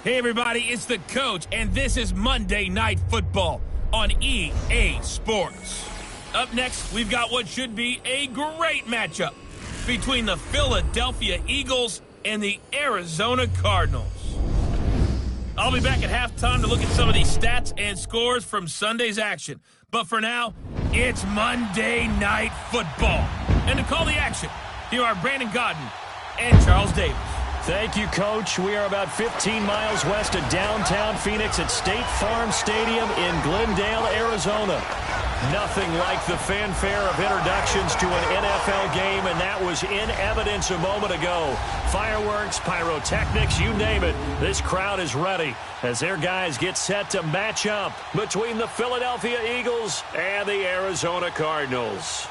Hey everybody, it's the coach, and this is Monday Night Football on EA Sports. Up next, we've got what should be a great matchup between the Philadelphia Eagles and the Arizona Cardinals. I'll be back at halftime to look at some of these stats and scores from Sunday's action. But for now, it's Monday Night Football. And to call the action, here are Brandon Godden and Charles Davis. Thank you, Coach. We are about 15 miles west of downtown Phoenix at State Farm Stadium in Glendale, Arizona. Nothing like the fanfare of introductions to an NFL game, and that was in evidence a moment ago. Fireworks, pyrotechnics, you name it. This crowd is ready as their guys get set to match up between the Philadelphia Eagles and the Arizona Cardinals.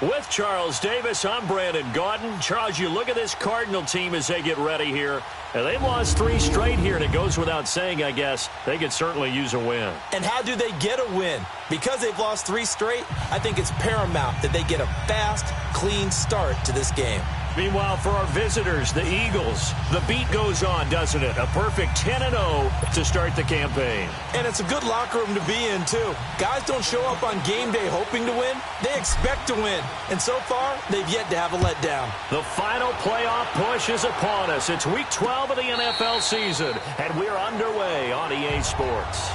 With Charles Davis, I'm Brandon Godden. Charles, you look at this Cardinal team as they get ready here. And they've lost 3 straight here, and it goes without saying, I guess, they could certainly use a win. And how do they get a win? Because they've lost 3 straight, I think it's paramount that they get a fast, clean start to this game. Meanwhile, for our visitors, the Eagles, the beat goes on, doesn't it? A perfect 10-0 to start the campaign. And it's a good locker room to be in, too. Guys don't show up on game day hoping to win. They expect to win. And so far, they've yet to have a letdown. The final playoff push is upon us. It's Week 12 of the NFL season, and we're underway on EA Sports.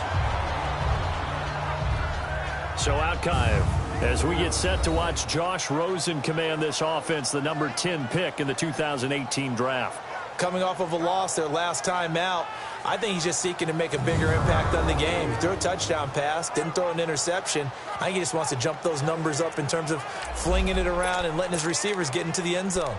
So Outkive, as we get set to watch Josh Rosen command this offense, the number 10 pick in the 2018 draft. Coming off of a loss their last time out, I think he's just seeking to make a bigger impact on the game. He threw a touchdown pass, didn't throw an interception. I think he just wants to jump those numbers up in terms of flinging it around and letting his receivers get into the end zone.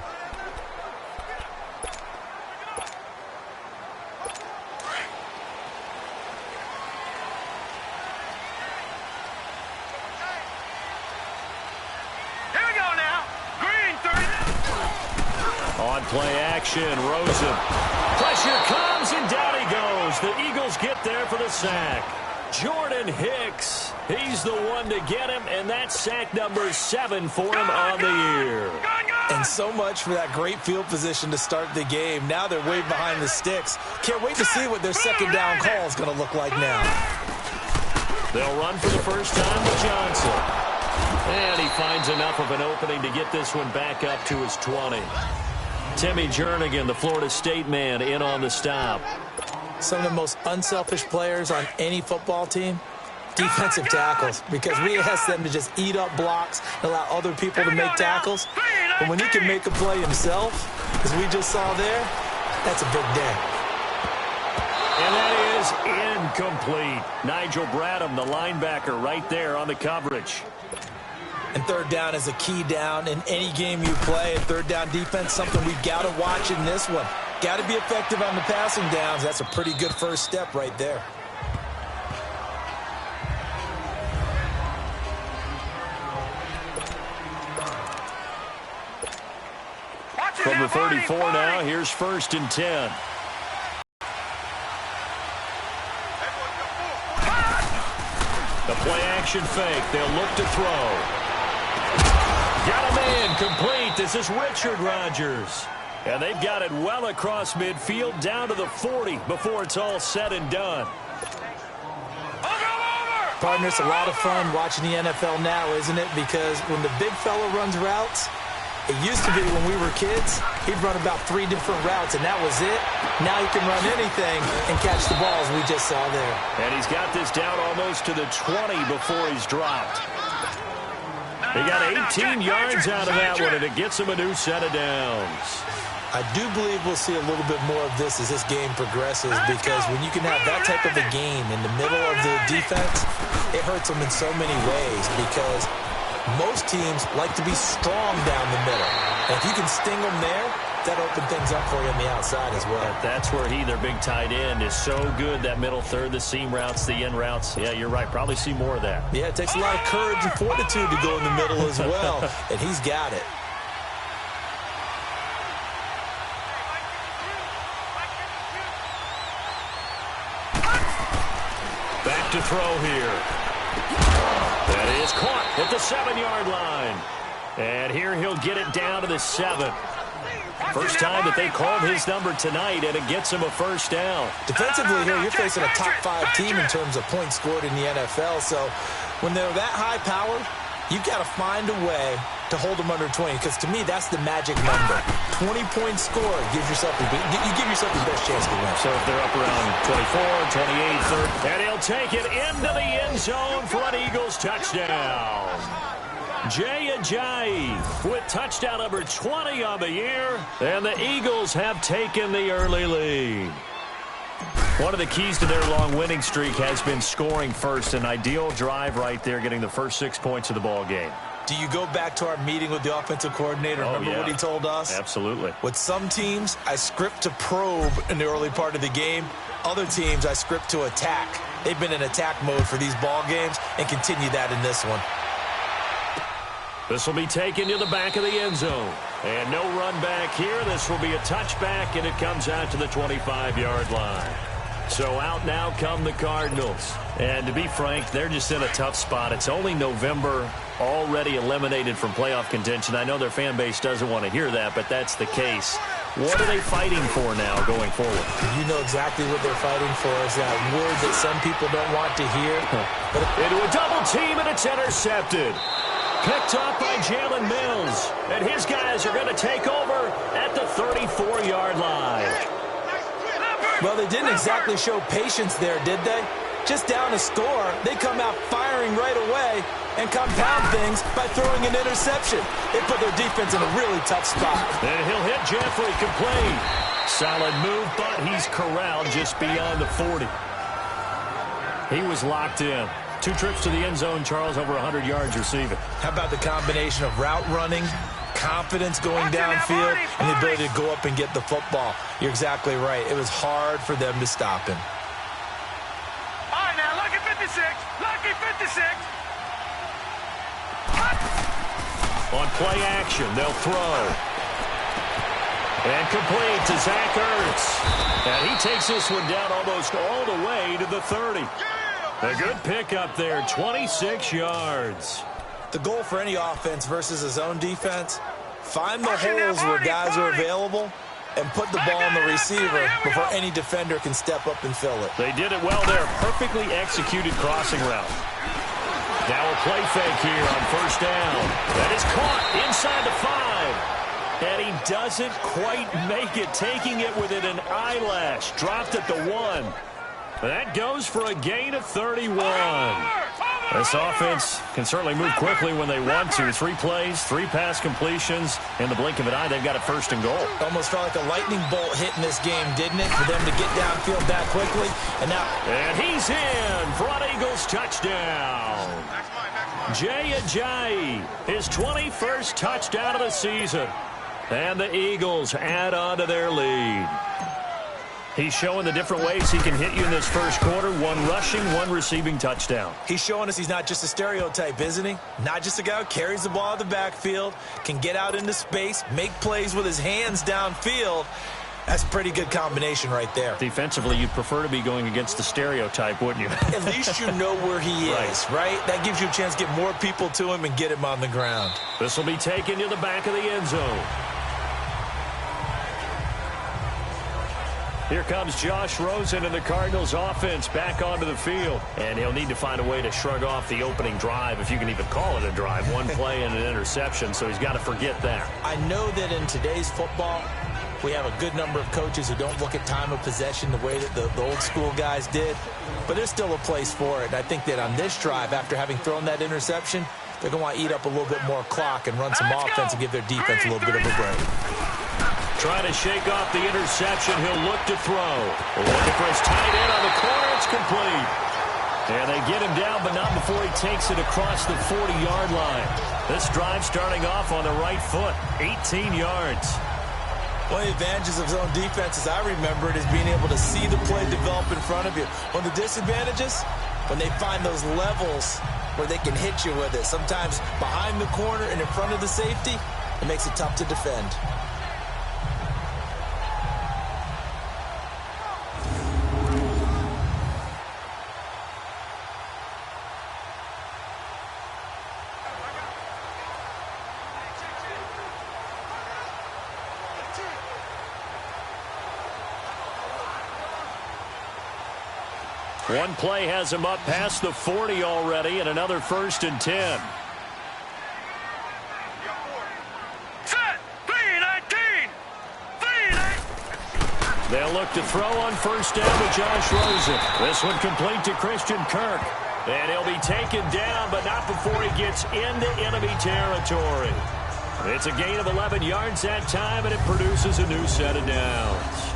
Play action, Rosen. Pressure comes, and down he goes. The Eagles get there for the sack. Jordan Hicks, he's the one to get him, and that's sack number 7 for him on the year. And so much for that great field position to start the game. Now they're way behind the sticks. Can't wait to see what their second down call is going to look like now. They'll run for the first time with Johnson. And he finds enough of an opening to get this one back up to his 20. Timmy Jernigan, the Florida State man, in on the stop. Some of the most unselfish players on any football team, defensive tackles, because we ask them to just eat up blocks and allow other people to make tackles. But when he can make a play himself, as we just saw there, that's a big day. And that is incomplete. Nigel Bradham, the linebacker, right there on the coverage. And third down is a key down in any game you play. And third down defense, something we've got to watch in this one. Got to be effective on the passing downs. That's a pretty good first step right there. From the 34 now, here's 1st and 10. The play action fake. They'll look to throw. Got him in, complete. This is Richard Rodgers. And they've got it well across midfield, down to the 40 before it's all said and done. Partner, it's a lot of fun watching the NFL now, isn't it? Because when the big fella runs routes, it used to be when we were kids, he'd run about 3 different routes, and that was it. Now he can run anything and catch the balls we just saw there. And he's got this down almost to the 20 before he's dropped. They got 18 yards out of that one, and it gets him a new set of downs. I do believe we'll see a little bit more of this as this game progresses, because when you can have that type of a game in the middle of the defense, it hurts them in so many ways, because most teams like to be strong down the middle. And if you can sting them there, that open things up for you on the outside as well. That's where their big tight end, is so good, that middle third, the seam routes, the in routes. Yeah, you're right. Probably see more of that. Yeah, it takes a lot of courage and fortitude to go in the middle as well, and he's got it. Back to throw here. That is caught at the 7-yard line. And here he'll get it down to the 7. First time that they called his number tonight, and it gets him a first down. Defensively here, you're facing a top-5 team in terms of points scored in the NFL. So when they're that high-powered, you've got to find a way to hold them under 20, because to me, that's the magic number. 20 points scored gives yourself you give yourself the best chance to win. So if they're up around 24, 28, 30, and he'll take it into the end zone for an Eagles touchdown. Jay Ajayi with touchdown number 20 on the year, and the Eagles have taken the early lead. One of the keys to their long winning streak has been scoring first. An ideal drive right there, getting the first 6 points of the ball game. Do you go back to our meeting with the offensive coordinator? Remember what he told us? Absolutely. With some teams, I script to probe in the early part of the game. Other teams, I script to attack. They've been in attack mode for these ball games and continue that in this one. This will be taken to the back of the end zone. And no run back here. This will be a touchback, and it comes out to the 25-yard line. So out now come the Cardinals. And to be frank, they're just in a tough spot. It's only November, already eliminated from playoff contention. I know their fan base doesn't want to hear that, but that's the case. What are they fighting for now going forward? You know exactly what they're fighting for. Is that word that some people don't want to hear. Into a double team, and it's intercepted. Picked up by Jalen Mills. And his guys are going to take over at the 34-yard line. Well, they didn't exactly show patience there, did they? Just down a score, they come out firing right away and compound things by throwing an interception. They put their defense in a really tough spot. And he'll hit Jeffrey, complete. Solid move, but he's corralled just beyond the 40. He was locked in. 2 trips to the end zone, Charles, over 100 yards receiving. How about the combination of route running, confidence going downfield, and the ability to go up and get the football? You're exactly right. It was hard for them to stop him. All right, now, lucky 56. Lucky 56. On play action, they'll throw. And complete to Zach Ertz. And he takes this one down almost all the way to the 30. A good pickup there, 26 yards. The goal for any offense versus a zone defense, find the holes where guys are available and put the ball on the receiver before any defender can step up and fill it. They did it well there. Perfectly executed crossing route. Now a play fake here on first down. That is caught inside the 5. And he doesn't quite make it, taking it within an eyelash. Dropped at the 1. That goes for a gain of 31. This offense can certainly move quickly when they want to. 3 plays, 3 pass completions. In the blink of an eye, they've got it first and goal. Almost felt like a lightning bolt hitting this game, didn't it? For them to get downfield that quickly. And he's in for an Eagles touchdown. Jay Ajayi, his 21st touchdown of the season. And the Eagles add on to their lead. He's showing the different ways he can hit you in this first quarter. 1 rushing, 1 receiving touchdown. He's showing us he's not just a stereotype, isn't he? Not just a guy who carries the ball out of the backfield, can get out into space, make plays with his hands downfield. That's a pretty good combination right there. Defensively, you'd prefer to be going against the stereotype, wouldn't you? At least you know where he is, right? That gives you a chance to get more people to him and get him on the ground. This will be taken to the back of the end zone. Here comes Josh Rosen and the Cardinals offense back onto the field. And he'll need to find a way to shrug off the opening drive, if you can even call it a drive. 1 play and an interception, so he's got to forget that. I know that in today's football, we have a good number of coaches who don't look at time of possession the way that the old school guys did. But there's still a place for it. And I think that on this drive, after having thrown that interception, they're going to want to eat up a little bit more clock and run some offense and give their defense a little bit of a break. Trying to shake off the interception. He'll look to throw. Looking for his tight end on the corner. It's complete. And they get him down, but not before he takes it across the 40-yard line. This drive starting off on the right foot. 18 yards. One of the advantages of zone defense, as I remember it, is being able to see the play develop in front of you. One of the disadvantages, when they find those levels where they can hit you with it. Sometimes behind the corner and in front of the safety, it makes it tough to defend. One play has him up past the 40 already, and another 1st and 10. Set. 3-19. 3-19. They'll look to throw on 1st down to Josh Rosen. This one complete to Christian Kirk. And he'll be taken down, but not before he gets into enemy territory. It's a gain of 11 yards that time, and it produces a new set of downs.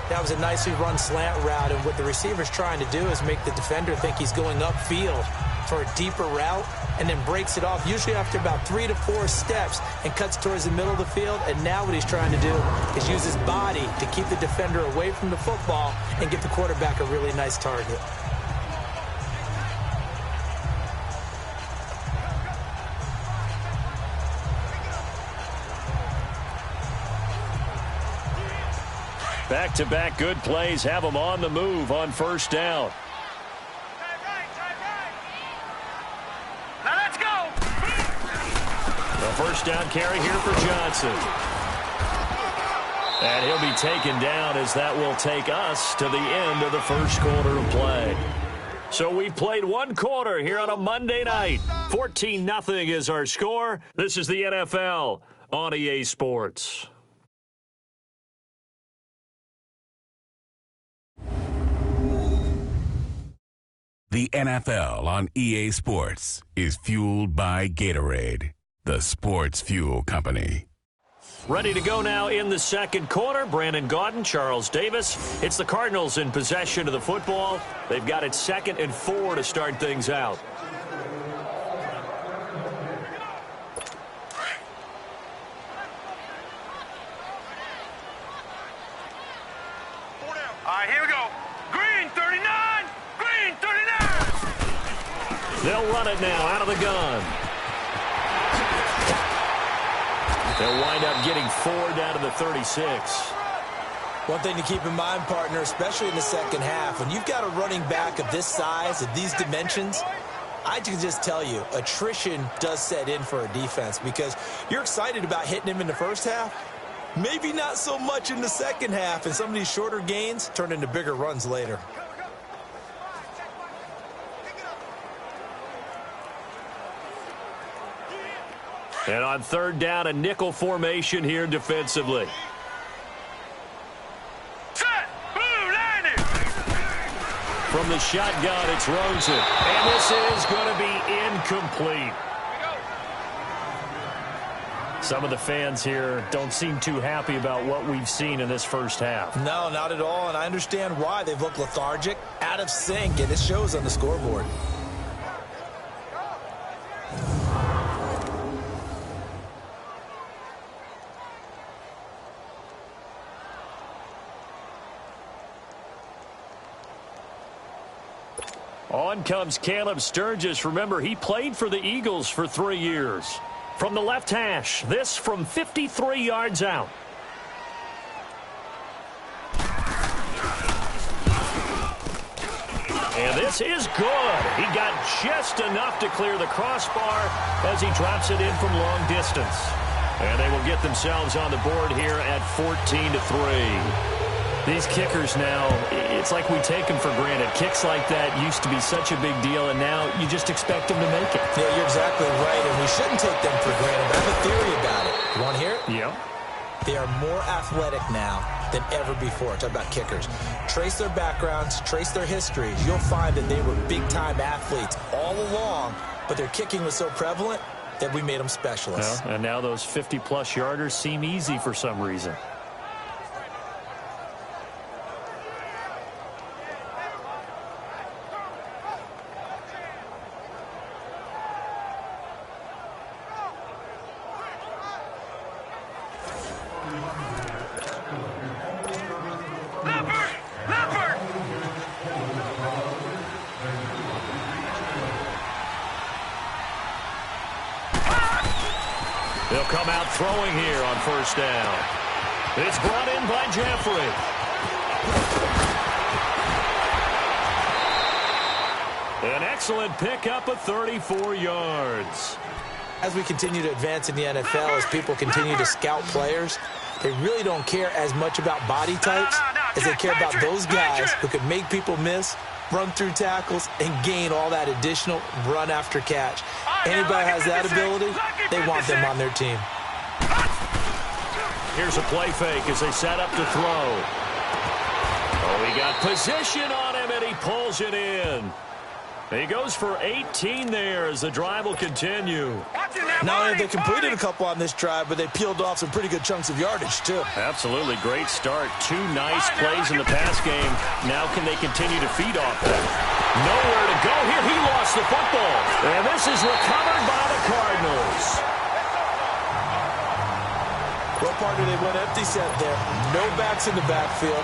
That was a nicely run slant route, and what the receiver's trying to do is make the defender think he's going upfield for a deeper route, and then breaks it off, usually after about 3 to 4 steps, and cuts towards the middle of the field. And now what he's trying to do is use his body to keep the defender away from the football and get the quarterback a really nice target. Back-to-back good plays have them on the move on 1st down. Now let's go. The 1st down carry here for Johnson. And he'll be taken down as that will take us to the end of the 1st quarter of play. So we've played 1 quarter here on a Monday night. 14-0 is our score. This is the NFL on EA Sports. The NFL on EA Sports is fueled by Gatorade, the sports fuel company. Ready to go now in the 2nd quarter. Brandon Gaudin, Charles Davis. It's the Cardinals in possession of the football. They've got it 2nd and 4 to start things out. All right, here we go. Green 39. Green 39. They'll run it now out of the gun. They'll wind up getting 4 down to the 36. One thing to keep in mind, partner, especially in the 2nd half, when you've got a running back of this size, of these dimensions, I can just tell you, attrition does set in for a defense, because you're excited about hitting him in the 1st half, maybe not so much in the 2nd half, and some of these shorter gains turn into bigger runs later. And on 3rd down, a nickel formation here defensively. Set. Blue 90. From the shotgun, it's Rosen. And this is going to be incomplete. Some of the fans here don't seem too happy about what we've seen in this 1st half. No, not at all, and I understand why. They've looked lethargic, out of sync, and it shows on the scoreboard. On comes Caleb Sturgis. Remember, he played for the Eagles for 3 years. From the left hash, this from 53 yards out. And this is good. He got just enough to clear the crossbar as he drops it in from long distance. And they will get themselves on the board here at 14-3. These kickers now, it's like we take them for granted. Kicks like that used to be such a big deal, and now you just expect them to make it. Yeah, you're exactly right, and we shouldn't take them for granted. I have a theory about it. You want to hear it? Yeah. They are more athletic now than ever before. Talk about kickers. Trace their backgrounds, trace their histories. You'll find that they were big-time athletes all along, but their kicking was so prevalent that we made them specialists. Well, and now those 50-plus yarders seem easy for some reason. They'll come out throwing here on 1st down. It's brought in by Jeffrey. An excellent pickup of 34 yards. As we continue to advance in the NFL, as people continue to scout players, they really don't care as much about body types as they care about those guys who can make people miss run through tackles, and gain all that additional run after catch. Anybody has that ability, they want them on their team. Here's a play fake as they set up to throw. Oh, he got position on him, and he pulls it in. He goes for 18 there as the drive will continue. Not only have they completed a couple on this drive, but they peeled off some pretty good chunks of yardage, too. Absolutely. Great start. 2 nice plays in the pass game. Now can they continue to feed off that? Nowhere to go here. He lost the football. And this is recovered by the Cardinals. What partner they went empty set there. No backs in the backfield.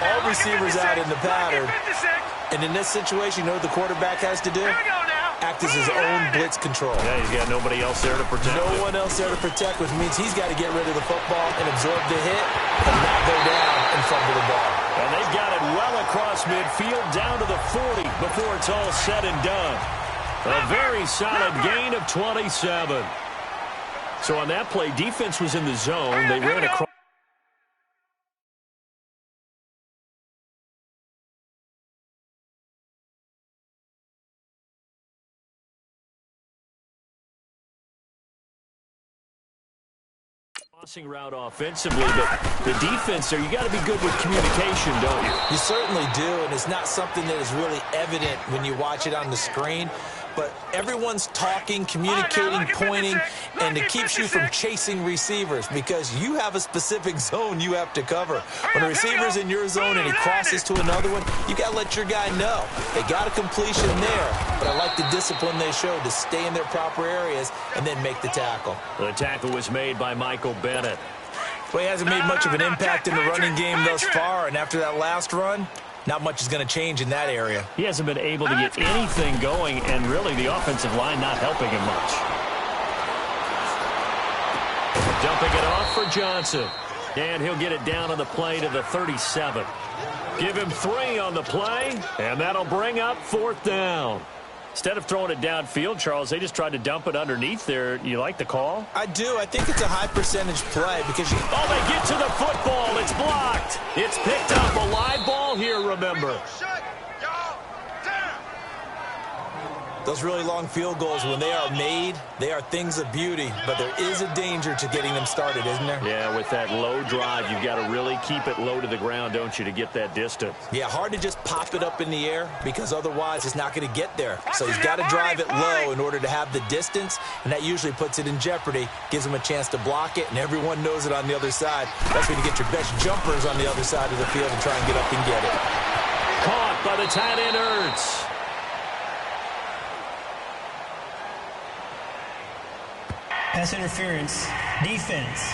All receivers out in the pattern. And in this situation, you know what the quarterback has to do? Act as his own blitz control. Yeah, he's got nobody else there to protect him. No one else there to protect, which means he's got to get rid of the football and absorb the hit and not go down and fumble the ball. And they've got it well across midfield down to the 40 before it's all said and done. A very solid gain of 27. So on that play, defense was in the zone. They ran across. Crossing route offensively, but the defense there, you got to be good with communication, don't you? You certainly do, and it's not something that is really evident when you watch it on the screen. But everyone's talking, communicating, pointing, and it keeps you from chasing receivers because you have a specific zone you have to cover. When a receiver's in your zone and he crosses to another one, you got to let your guy know. They got a completion there, but I like the discipline they showed to stay in their proper areas and then make the tackle. The tackle was made by Michael Bennett. Well, he hasn't made much of an impact in the running game thus far, and after that last run, not much is going to change in that area. He hasn't been able to get anything going, and really the offensive line not helping him much. Dumping it off for Johnson. And he'll get it down on the play to the 37. Give him 3 on the play, and that'll bring up 4th down. Instead of throwing it downfield, Charles, they just tried to dump it underneath there. You like the call? I do. I think it's a high percentage play because you... Oh, they get to the football. It's blocked. It's picked up. A live ball here, remember. Those really long field goals, when they are made, they are things of beauty. But there is a danger to getting them started, isn't there? Yeah, with that low drive, you've got to really keep it low to the ground, don't you, to get that distance. Yeah, hard to just pop it up in the air because otherwise it's not going to get there. So he's got to drive it low in order to have the distance, and that usually puts it in jeopardy, gives him a chance to block it, and everyone knows it on the other side. That's when you get your best jumpers on the other side of the field and try and get up and get it. Caught by the tight end, Ertz. Pass interference, defense.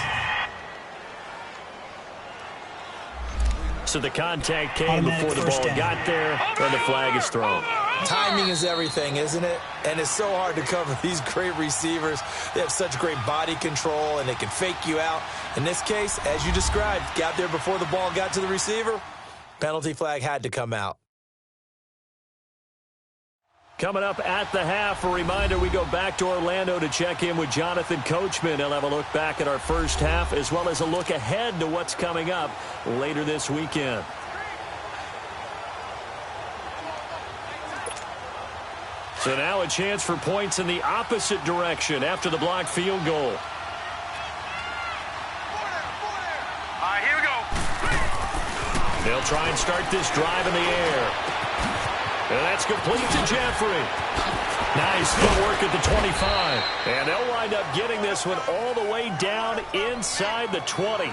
So the contact came before the ball got there, and the flag is thrown. Timing is everything, isn't it? And it's so hard to cover these great receivers. They have such great body control, and they can fake you out. In this case, as you described, got there before the ball got to the receiver. Penalty flag had to come out. Coming up at the half, a reminder, we go back to Orlando to check in with Jonathan Coachman. He'll have a look back at our first half as well as a look ahead to what's coming up later this weekend. So now a chance for points in the opposite direction after the blocked field goal. All right, here we go. They'll try and start this drive in the air. And that's complete to Jeffrey. Nice footwork at the 25. And they'll wind up getting this one all the way down inside the 20.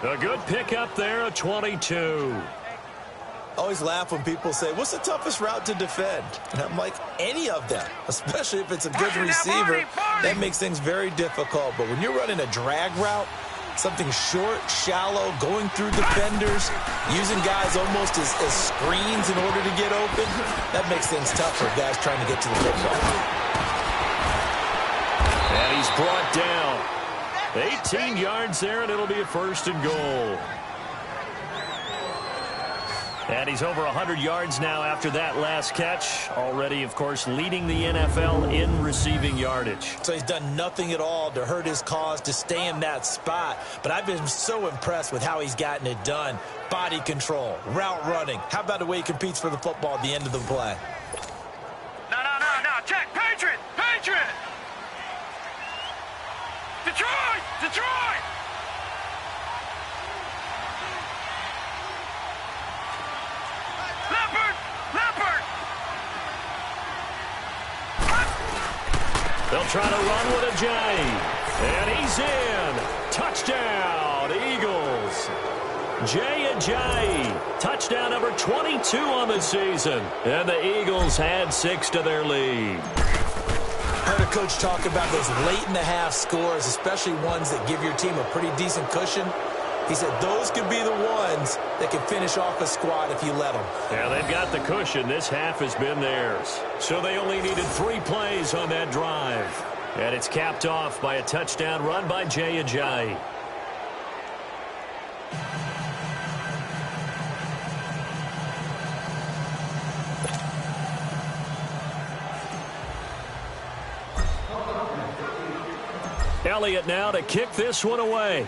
A good pickup there, a 22. I always laugh when people say, what's the toughest route to defend? And I'm like, any of them, especially if it's a good receiver. That makes things very difficult. But when you're running a drag route, something short, shallow, going through defenders, using guys almost as screens in order to get open, that makes things tough for guys trying to get to the football. And he's brought down. 18 yards there, and it'll be a 1st and goal. And he's over 100 yards now after that last catch. Already, of course, leading the NFL in receiving yardage. So he's done nothing at all to hurt his cause, to stay in that spot. But I've been so impressed with how he's gotten it done. Body control, route running. How about the way he competes for the football at the end of the play? No. Check. Patriot. Detroit. Leopard. They'll try to run with Ajayi. And he's in. Touchdown, Eagles. Jay Ajayi, touchdown number 22 on the season. And the Eagles had 6 to their lead. Heard a coach talk about those late-in-the-half scores, especially ones that give your team a pretty decent cushion. He said those could be the ones that can finish off a squad if you let them. Yeah, they've got the cushion. This half has been theirs. So they only needed 3 plays on that drive. And it's capped off by a touchdown run by Jay Ajayi. Elliott now to kick this one away.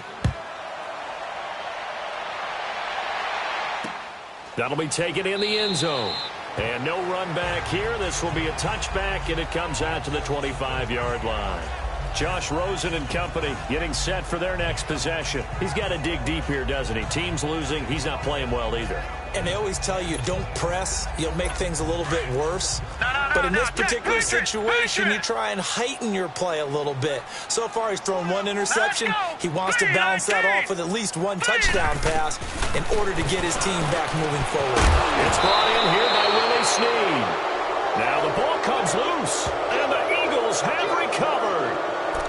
That'll be taken in the end zone. And no run back here. This will be a touchback, and it comes out to the 25-yard line. Josh Rosen and company getting set for their next possession. He's got to dig deep here, doesn't he? Team's losing. He's not playing well either. And they always tell you, don't press. You'll make things a little bit worse. But in this particular situation, you try and heighten your play a little bit. So far, he's thrown 1 interception. He wants to balance that off with at least 1 touchdown pass in order to get his team back moving forward. It's brought in here by Willie Snead. Now the ball comes loose, and the Eagles have recovered.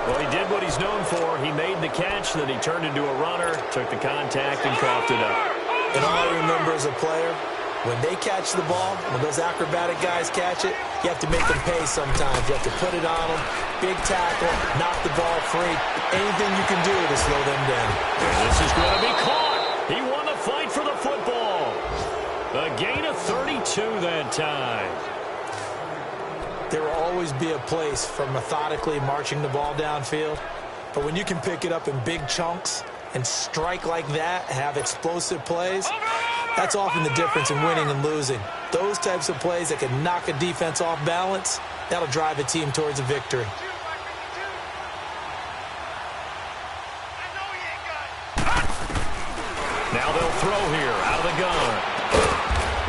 Well, he did what he's known for. He made the catch, then he turned into a runner, took the contact, and coughed it up. And all I remember as a player, when they catch the ball, when those acrobatic guys catch it, you have to make them pay sometimes. You have to put it on them, big tackle, knock the ball free, anything you can do to slow them down. And this is going to be caught. He won the fight for the football. A gain of 32 that time. There will always be a place for methodically marching the ball downfield, but when you can pick it up in big chunks and strike like that, have explosive plays, that's often the difference in winning and losing. Those types of plays that can knock a defense off balance, that'll drive a team towards a victory. Now they'll throw here out of the gun.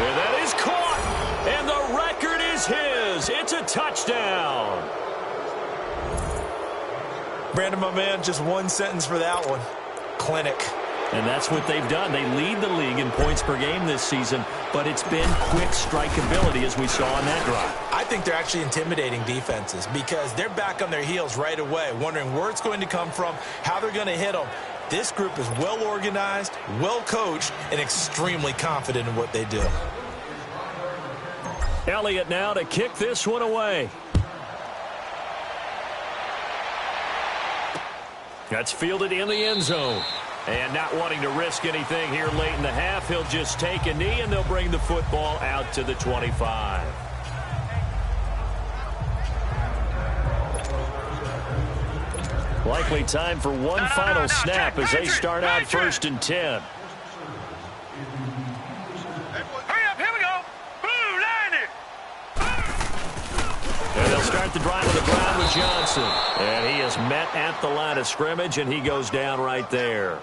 And that is caught, and the record is his. It's a touchdown. Brandon, my man, just 1 sentence for that one. Clinic. And that's what they've done. They lead the league in points per game this season, but it's been quick strikeability as we saw on that drive. I think they're actually intimidating defenses because they're back on their heels right away, wondering where it's going to come from, how they're going to hit them. This group is well organized, well coached, and extremely confident in what they do. Elliott now to kick this one away. That's fielded in the end zone. And not wanting to risk anything here late in the half, he'll just take a knee, and they'll bring the football out to the 25. Likely time for one final snap as they start out 1st and 10. Hurry up, here we go. Boom, line it. And they'll start the drive on the ground with Johnson. And he is met at the line of scrimmage, and he goes down right there.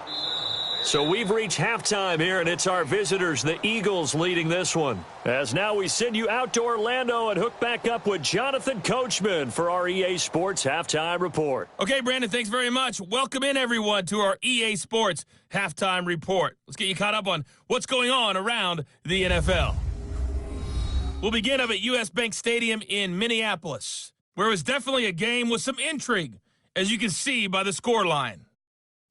So we've reached halftime here, and it's our visitors, the Eagles, leading this one. As now we send you out to Orlando and hook back up with Jonathan Coachman for our EA Sports Halftime Report. Okay, Brandon, thanks very much. Welcome in, everyone, to our EA Sports Halftime Report. Let's get you caught up on what's going on around the NFL. We'll begin up at U.S. Bank Stadium in Minneapolis, where it was definitely a game with some intrigue, as you can see by the scoreline.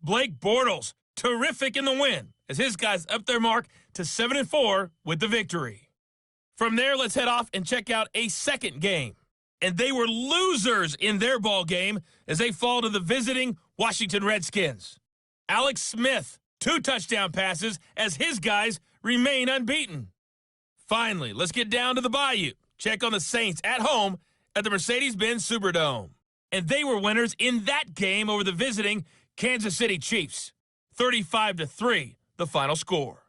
Blake Bortles, terrific in the win, as his guys up their mark to 7-4 with the victory. From there, let's head off and check out a second game. And they were losers in their ball game as they fall to the visiting Washington Redskins. Alex Smith, 2 touchdown passes as his guys remain unbeaten. Finally, let's get down to the Bayou. Check on the Saints at home at the Mercedes-Benz Superdome. And they were winners in that game over the visiting Kansas City Chiefs. 35-3, the final score.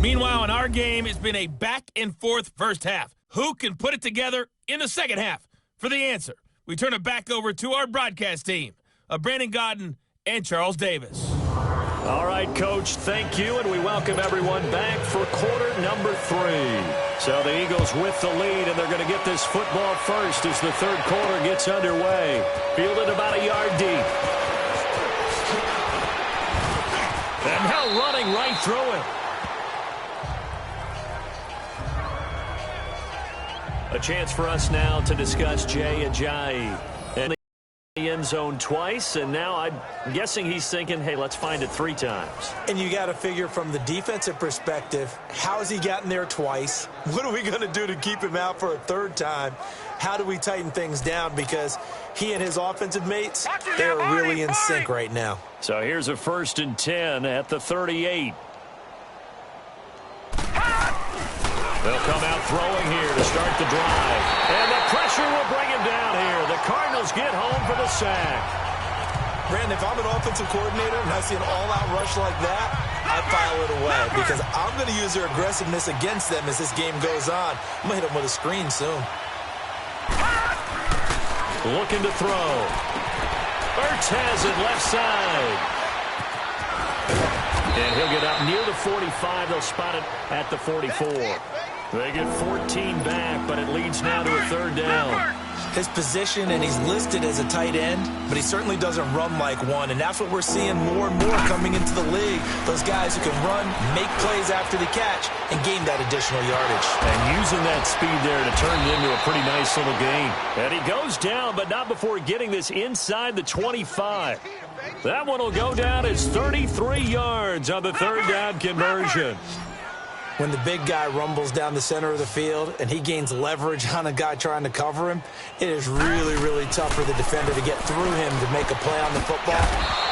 Meanwhile, in our game, it's been a back-and-forth first half. Who can put it together in the second half? For the answer, we turn it back over to our broadcast team of Brandon Godden and Charles Davis. All right, Coach, thank you, and we welcome everyone back for quarter number 3. So the Eagles with the lead, and they're going to get this football first as the third quarter gets underway. Fielded about a yard deep. And now running right through it. A chance for us now to discuss Jay Ajayi. And the end zone twice, and now I'm guessing he's thinking, hey, let's find it 3 times. And you got to figure from the defensive perspective, how has he gotten there twice? What are we going to do to keep him out for a 3rd time? How do we tighten things down? Because he and his offensive mates, they're really in sync right now. So here's a 1st and 10 at the 38. They'll come out throwing here to start the drive. And the pressure will bring him down here. The Cardinals get home for the sack. Brandon, if I'm an offensive coordinator and I see an all-out rush like that, I file it away because I'm going to use their aggressiveness against them as this game goes on. I'm going to hit them with a screen soon. Looking to throw. Ertz has it left side. And he'll get up near the 45. They'll spot it at the 44. They get 14 back, but it leads now to a 3rd down. His position, and he's listed as a tight end, but he certainly doesn't run like one, and that's what we're seeing more and more coming into the league. Those guys who can run, make plays after the catch, and gain that additional yardage. And using that speed there to turn it into a pretty nice little gain. And he goes down, but not before getting this inside the 25. That one will go down as 33 yards on the 3rd down conversion. When the big guy rumbles down the center of the field and he gains leverage on a guy trying to cover him, it is really, really tough for the defender to get through him to make a play on the football.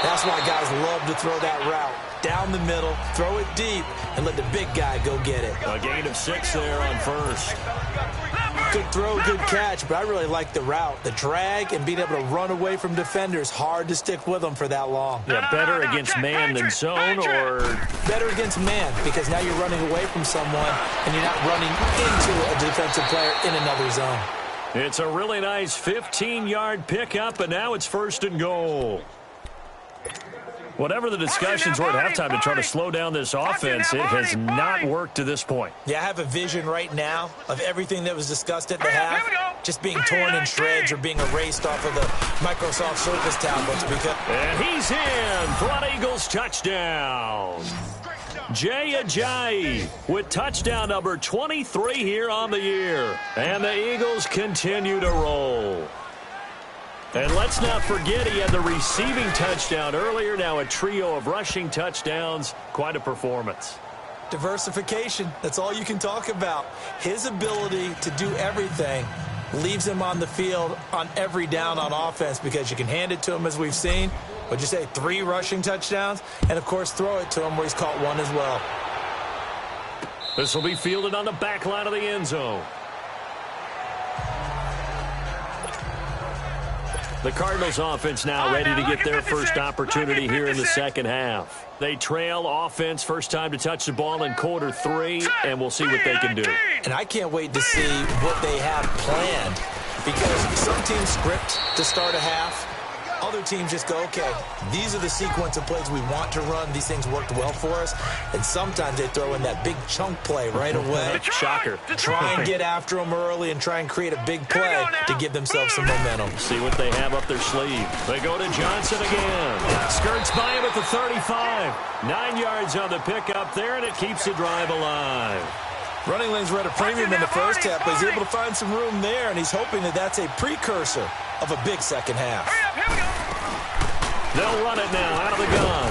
That's why guys love to throw that route. Down the middle, throw it deep, and let the big guy go get it. A gain of 6 there on 1st. Good throw, good catch, but I really like the route. The drag and being able to run away from defenders, hard to stick with them for that long. Yeah, better against man than zone, or? Better against man, because now you're running away from someone and you're not running into a defensive player in another zone. It's a really nice 15-yard pickup, and now it's 1st and goal. Whatever the discussions were at halftime to try to slow down this offense, it has not worked to this point. Yeah, I have a vision right now of everything that was discussed at the half just being torn in shreds or being erased off of the Microsoft Surface tablets. And he's in for an Eagles touchdown. Jay Ajayi with touchdown number 23 here on the year. And the Eagles continue to roll. And let's not forget he had the receiving touchdown earlier. Now a trio of rushing touchdowns. Quite a performance. Diversification. That's all you can talk about. His ability to do everything leaves him on the field on every down on offense because you can hand it to him as we've seen. Would you say 3 rushing touchdowns? And, of course, throw it to him where he's caught 1 as well. This will be fielded on the back line of the end zone. The Cardinals offense now ready to get their first opportunity here in the second half. They trail offense first time to touch the ball in quarter 3, and we'll see what they can do. And I can't wait to see what they have planned because some teams script to start a half. Other teams just go, okay, these are the sequence of plays we want to run. These things worked well for us. And sometimes they throw in that big chunk play right away. Shocker. Try and get after them early and try and create a big play to give themselves some momentum. See what they have up their sleeve. They go to Johnson again. Skirts by him at the 35. 9 yards on the pickup there, and it keeps the drive alive. Running lanes were at a premium in the first half, but he's able to find some room there, and he's hoping that that's a precursor of a big second half. They'll run it now out of the gun.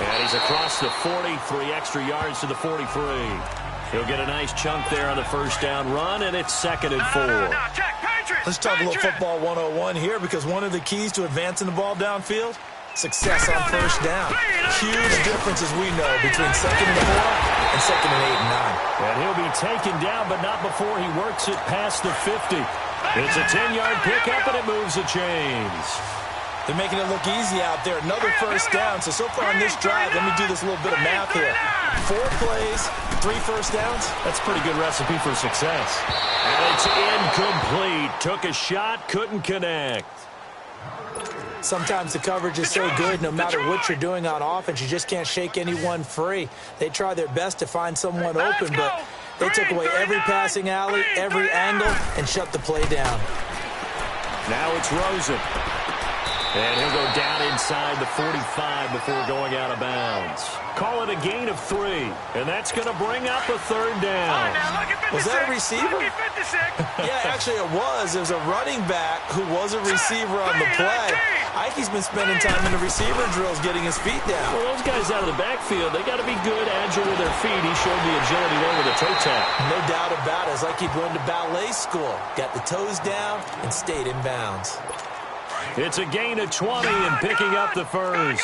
And he's across the 40, 3 extra yards to the 43. He'll get a nice chunk there on the first down run, and it's 2nd and 4. Let's talk a little football 101 here because one of the keys to advancing the ball downfield success on first down. Huge difference, as we know, between 2nd and 4 and 2nd and 8 and 9. And he'll be taken down, but not before he works it past the 50. It's a 10-yard pickup, and it moves the chains. They're making it look easy out there. Another first down. So far on this drive, let me do this little bit of math here. 4 plays, 3 first downs. That's a pretty good recipe for success. And it's incomplete. Took a shot, couldn't connect. Sometimes the coverage is so good, no matter what you're doing on offense, you just can't shake anyone free. They try their best to find someone open, but they took away every passing alley, every angle, and shut the play down. Now it's Rosen. And he'll go down inside the 45 before going out of bounds. Call it a gain of 3, and that's going to bring up a 3rd down. Was that a receiver? Yeah, actually it was. It was a running back who was a receiver on the play. Ikey's been spending time in the receiver drills getting his feet down. Well, those guys out of the backfield, they got to be good, agile with their feet. He showed the agility there with a toe tap. No doubt about it. It's like he'd went to ballet school. Got the toes down and stayed in bounds. It's a gain of 20 and picking up the first.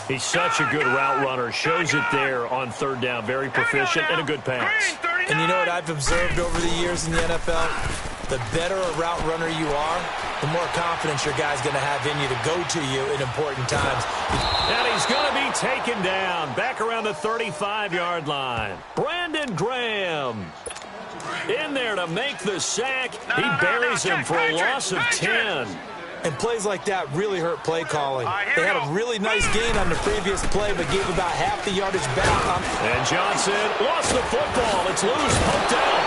He's such a good route runner. Shows it there on 3rd down. Very proficient and a good pass. And you know what I've observed over the years in the NFL? The better a route runner you are, the more confidence your guy's going to have in you to go to you in important times. And he's going to be taken down back around the 35-yard line. Brandon Graham in there to make the sack. He buries him for a loss of 10. And plays like that really hurt play calling. They had a really nice gain on the previous play, but gave about half the yardage back. And Johnson lost the football. It's loose, poked out.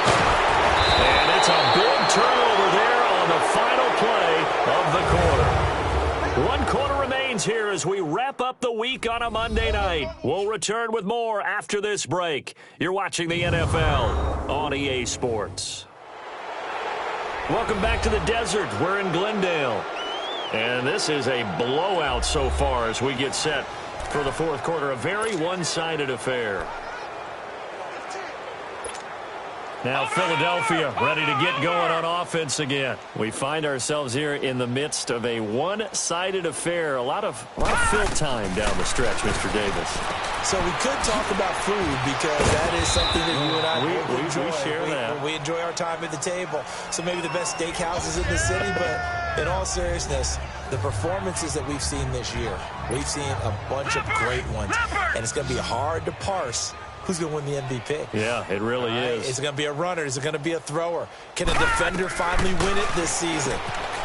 And it's a big turnover there on the final play of the quarter. 1 quarter remains here as we wrap up the week on a Monday night. We'll return with more after this break. You're watching the NFL on EA Sports. Welcome back to the desert. We're in Glendale. And this is a blowout so far as we get set for the 4th quarter. A very one-sided affair. Now Philadelphia ready to get going on offense again. We find ourselves here in the midst of a one-sided affair. A lot of fill time down the stretch, Mr. Davis. So we could talk about food because that is something that you and I enjoy. We share that. We enjoy our time at the table. So maybe the best steakhouses in the city, but in all seriousness, the performances that we've seen this year, we've seen a bunch of great ones. And it's going to be hard to parse who's going to win the MVP. Yeah, it really is. Is it going to be a runner? Is it going to be a thrower? Can a defender finally win it this season?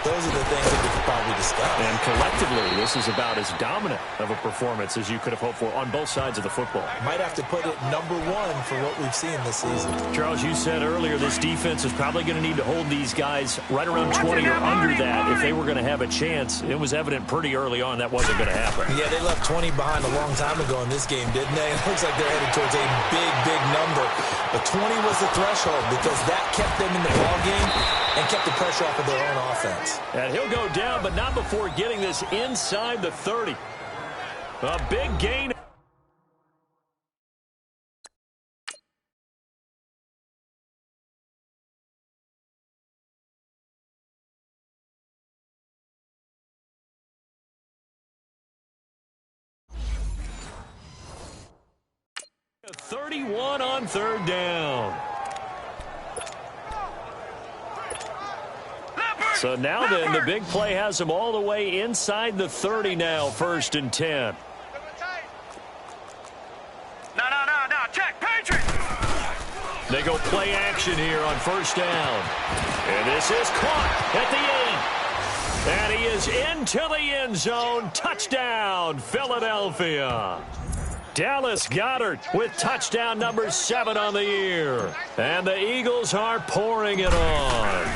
Those are the things that we could probably discuss. And collectively, this is about as dominant of a performance as you could have hoped for on both sides of the football. Might have to put it #1 for what we've seen this season. Charles, you said earlier this defense is probably going to need to hold these guys right around 20 or under that if they were going to have a chance. It was evident pretty early on that wasn't going to happen. Yeah, they left 20 behind a long time ago in this game, didn't they? It looks like they're headed towards a big number. But 20 was the threshold because that kept them in the ball game and kept the pressure off of their own offense. And he'll go down, but not before getting this inside the 30. A big gain. A 31 on 3rd down. So now then, the big play has them all the way inside the 30 now, 1st and 10. No, check, Patriot! They go play action here on 1st down. And this is caught at the 8. And he is into the end zone. Touchdown, Philadelphia. Dallas Goedert with touchdown number 7 on the year. And the Eagles are pouring it on.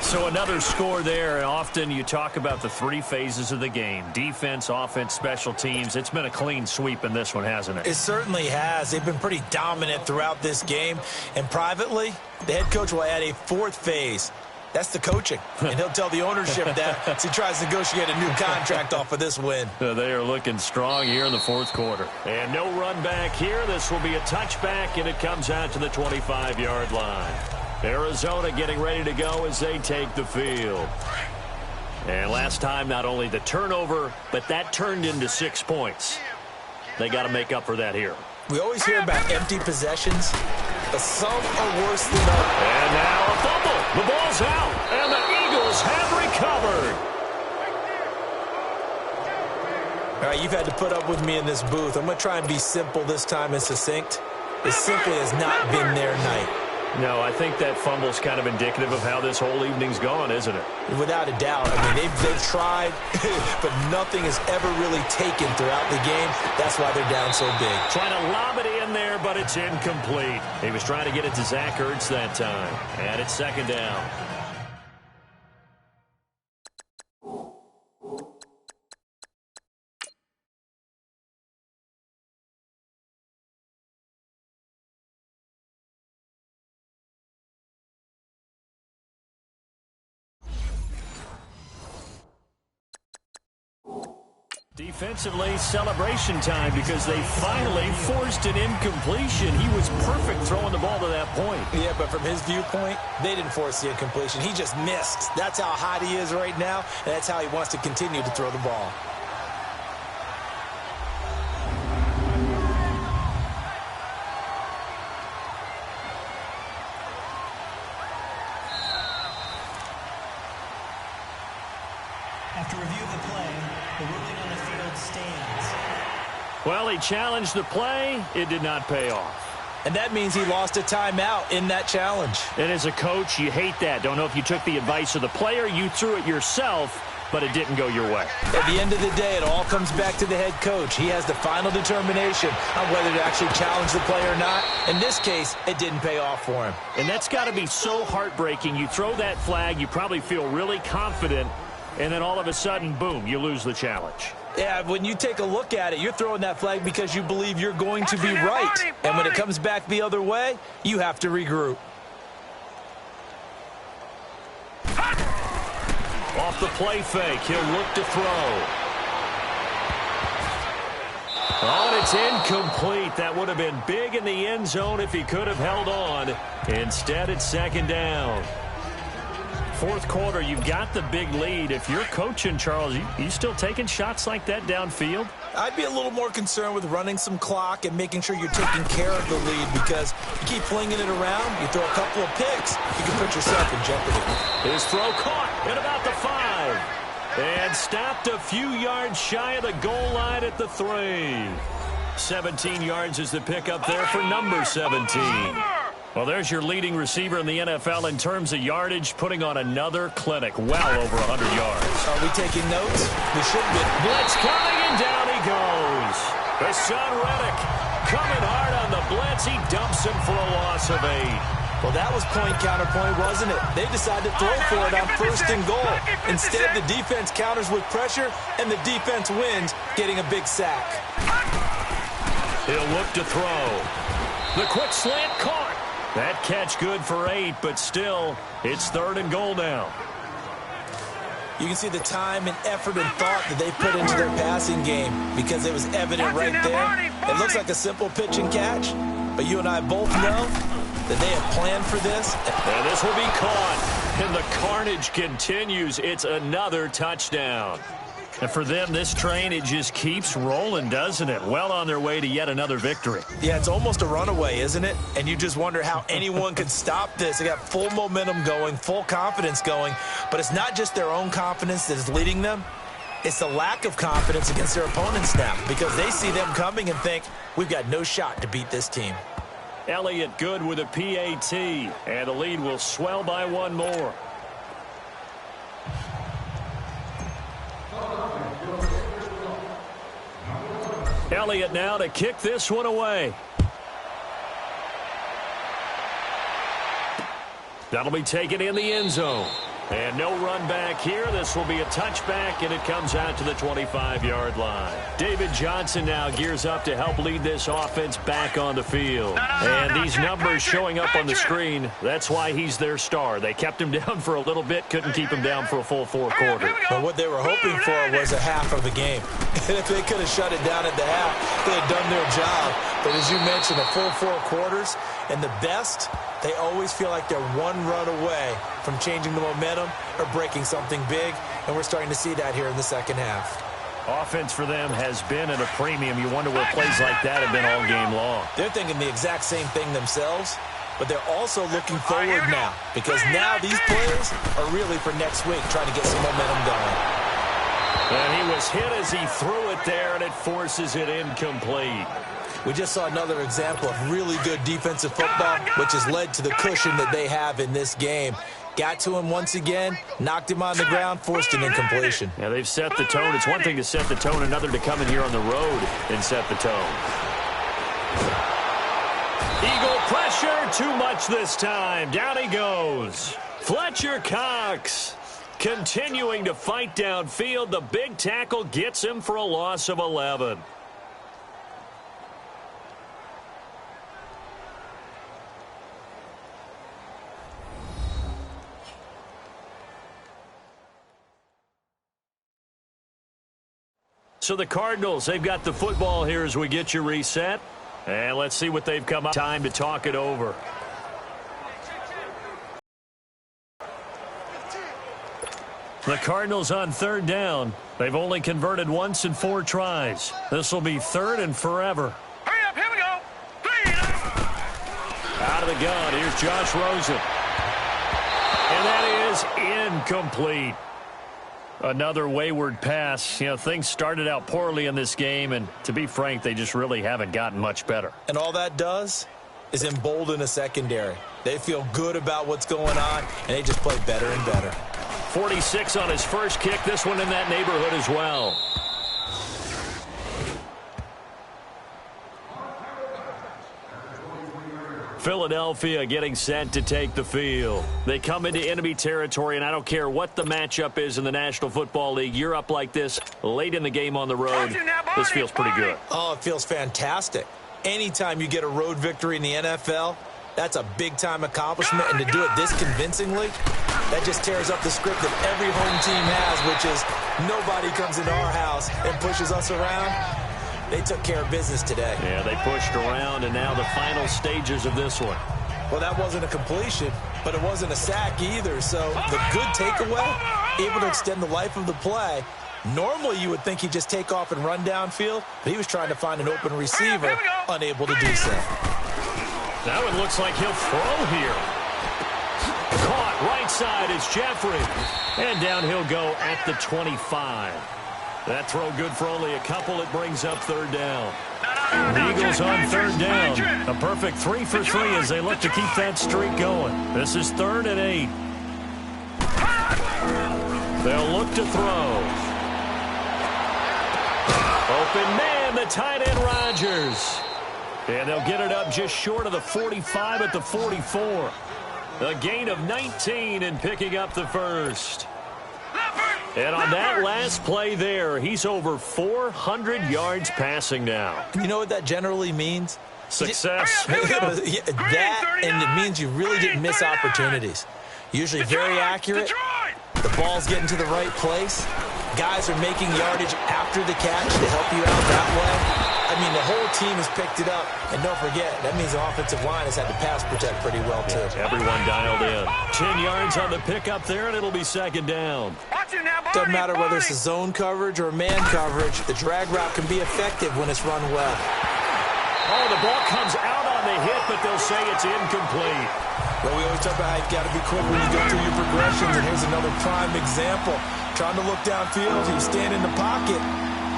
So another score there. Often you talk about the 3 phases of the game. Defense, offense, special teams. It's been a clean sweep in this one, hasn't it? It certainly has. They've been pretty dominant throughout this game. And privately, the head coach will add a 4th phase. That's the coaching. And he'll tell the ownership that as he tries to negotiate a new contract off of this win. They are looking strong here in the 4th quarter. And no run back here. This will be a touchback, and it comes out to the 25-yard line. Arizona getting ready to go as they take the field. And last time, not only the turnover, but that turned into 6 points. They got to make up for that here. We always hear about empty possessions, but some are worse than others. And now a fumble. The ball's out, and the Eagles have recovered. All right, you've had to put up with me in this booth. I'm going to try and be simple this time and succinct. It simply has not been their night. No, I think that fumble's kind of indicative of how this whole evening's gone, isn't it? Without a doubt. I mean, they've tried, but nothing has ever really taken throughout the game. That's why they're down so big. Trying to lob it in there, but it's incomplete. He was trying to get it to Zach Ertz that time. And it's second down. Defensively, celebration time because they finally forced an incompletion. He was perfect throwing the ball to that point. Yeah, but from his viewpoint, they didn't force the incompletion. He just missed. That's how hot he is right now, and that's how he wants to continue to throw the ball. After review of the play, the ruling on the field stands. Well, he challenged the play. It did not pay off. And that means he lost a timeout in that challenge. And as a coach, you hate that. Don't know if you took the advice of the player, you threw it yourself, but it didn't go your way. At the end of the day, it all comes back to the head coach. He has the final determination on whether to actually challenge the play or not. In this case, it didn't pay off for him. And that's got to be so heartbreaking. You throw that flag, you probably feel really confident, and then all of a sudden, boom, you lose the challenge. Yeah, when you take a look at it, you're throwing that flag because you believe you're going to be right. And when it comes back the other way, you have to regroup. Off the play fake, he'll look to throw. Oh, and it's incomplete. That would have been big in the end zone if he could have held on. Instead, it's second down. Fourth quarter, you've got the big lead. If you're coaching, Charles, you still taking shots like that downfield? I'd be a little more concerned with running some clock and making sure you're taking care of the lead, because you keep flinging it around, you throw a couple of picks, you can put yourself in jeopardy. His throw caught at about the 5. And stopped a few yards shy of the goal line at the 3. 17 yards is the pickup there for number 17. Well, there's your leading receiver in the NFL in terms of yardage, putting on another clinic, well over 100 yards. Are we taking notes? We should be. Blitz coming, and down he goes. Hassan Reddick coming hard on the blitz. He dumps him for a loss of 8. Well, that was point counterpoint, wasn't it? They decided to throw for it on first and goal. Instead, the defense counters with pressure, and the defense wins, getting a big sack. He'll look to throw. The quick slant caught. That catch good for 8, but still, it's third and goal now. You can see the time and effort and thought that they put into their passing game, because it was evident right there. It looks like a simple pitch and catch, but you and I both know that they have planned for this. And this will be caught, and the carnage continues. It's another touchdown. And for them, this train, it just keeps rolling, doesn't it? Well on their way to yet another victory. Yeah, it's almost a runaway, isn't it? And you just wonder how anyone could stop this. They got full momentum going, full confidence going. But it's not just their own confidence that is leading them. It's the lack of confidence against their opponents now, because they see them coming and think, we've got no shot to beat this team. Elliott good with a PAT, and the lead will swell by 1 more. Elliott now to kick this one away. That'll be taken in the end zone. And no run back here. This will be a touchback, and it comes out to the 25-yard line. David Johnson now gears up to help lead this offense back on the field. And these numbers showing up on the screen, that's why he's their star. They kept him down for a little bit, couldn't keep him down for a full 4 quarters. But what they were hoping for was a half of the game. And if they could have shut it down at the half, they had done their job. But as you mentioned, a full 4 quarters, and the best, they always feel like they're 1 run away from changing the momentum or breaking something big. and we're starting to see that here in the second half. Offense for them has been at a premium. You wonder where plays like that have been all game long. They're thinking the exact same thing themselves, but they're also looking forward now because now these plays are really for next week, trying to get some momentum going. And he was hit as he threw it there, and it forces it incomplete. We just saw another example of really good defensive football, which has led to the cushion that they have in this game. Got to him once again, knocked him on the ground, forced an incompletion. Yeah, they've set the tone. It's one thing to set the tone, another to come in here on the road and set the tone. Eagle pressure, too much this time. Down he goes. Fletcher Cox continuing to fight downfield. The big tackle gets him for a loss of 11. So the Cardinals, they've got the football here as we get you reset. And let's see what they've come up. Time to talk it over. The Cardinals on third down. They've only converted once in 4 tries. This will be third and forever. Hurry up, here we go. 3. Out of the gun, here's Josh Rosen. And that is incomplete. Another wayward pass. You know, things started out poorly in this game, and to be frank, they just really haven't gotten much better. And all that does is embolden a secondary. They feel good about what's going on, and they just play better and better. 46 on his first kick. This one in that neighborhood as well. Philadelphia getting set to take the field. They come into enemy territory, and I don't care what the matchup is in the National Football League. You're up like this late in the game on the road. This feels pretty good. Oh, it feels fantastic. Anytime you get a road victory in the NFL, that's a big-time accomplishment, and to do it this convincingly, that just tears up the script that every home team has, which is nobody comes into our house and pushes us around. They took care of business today. Yeah, they pushed around, and now the final stages of this one. Well, that wasn't a completion, but it wasn't a sack either. So the good takeaway, able to extend the life of the play. Normally, you would think he'd just take off and run downfield, but he was trying to find an open receiver, unable to do so. Now it looks like he'll throw here. Caught right side is Jeffrey. And down he'll go at the 25. That throw good for only a couple. It brings up third down. The Eagles on third down. A perfect 3 for 3 as they look to keep that streak going. This is 3rd and 8. They'll look to throw. Open man, the tight end Rodgers. And they'll get it up just short of the 45 at the 44. A gain of 19 and picking up the first. And on that last play there, he's over 400 yards passing now. You know what that generally means? Success. That, and it means you really didn't miss opportunities. Usually very accurate. The ball's getting to the right place. Guys are making yardage after the catch to help you out that way. I mean, the whole team has picked it up. And don't forget, that means the offensive line has had to pass protect pretty well, too. Everyone dialed in. 10 yards on the pickup there, and it'll be 2nd down. Doesn't matter whether it's a zone coverage or man coverage. The drag route can be effective when it's run well. Oh, the ball comes out on the hit, but they'll say it's incomplete. Well, we always talk about how you've got to be quick when you go through your progressions, and here's another prime example. Trying to look downfield, he was standing in the pocket,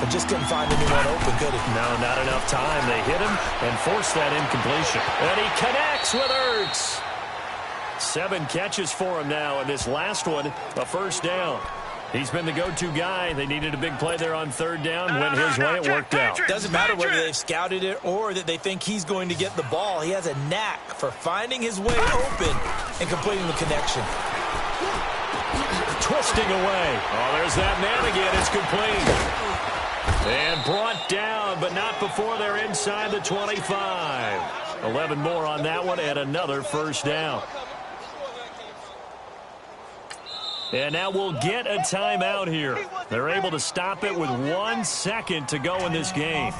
but just couldn't find anyone open, could he? No, not enough time. They hit him and forced that incompletion. And he connects with Ertz. 7 catches for him now, and this last one, a first down. He's been the go-to guy. They needed a big play there on third down. Went his way. It worked out. Doesn't matter whether they've scouted it or that they think he's going to get the ball. He has a knack for finding his way open and completing the connection. Twisting away. Oh, there's that man again. It's complete. And brought down, but not before they're inside the 25. 11 more on that one and another first down. And now we'll get a timeout here. They're able to stop it with 1 second to go in this game.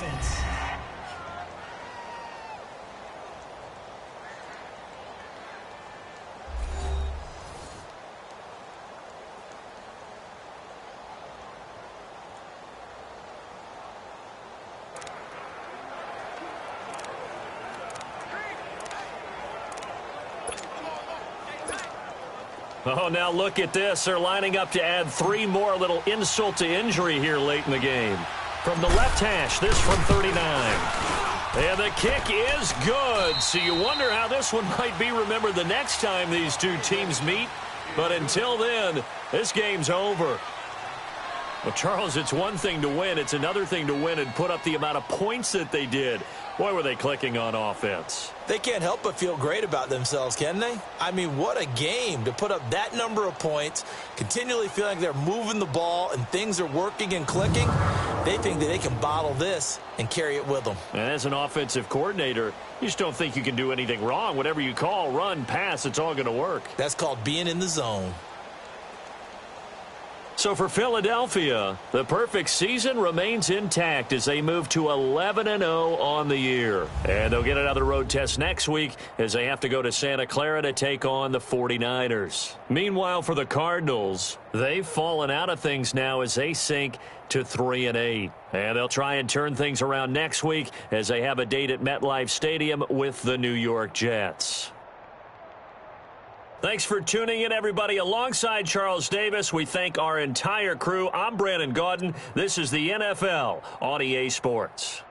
Oh, now look at this. They're lining up to add 3 more, a little insult to injury here late in the game. From the left hash, this from 39. And the kick is good. So you wonder how this one might be remembered the next time these two teams meet. But until then, this game's over. Well, Charles, it's one thing to win. It's another thing to win and put up the amount of points that they did. Boy, were they clicking on offense. They can't help but feel great about themselves, can they? I mean, what a game to put up that number of points, continually feeling like they're moving the ball and things are working and clicking. They think that they can bottle this and carry it with them. And as an offensive coordinator, you just don't think you can do anything wrong. Whatever you call, run, pass, it's all going to work. That's called being in the zone. So for Philadelphia, the perfect season remains intact as they move to 11-0 on the year. And they'll get another road test next week as they have to go to Santa Clara to take on the 49ers. Meanwhile, for the Cardinals, they've fallen out of things now as they sink to 3-8. And they'll try and turn things around next week as they have a date at MetLife Stadium with the New York Jets. Thanks for tuning in, everybody. Alongside Charles Davis, we thank our entire crew. I'm Brandon Gaudin. This is the NFL on EA Sports.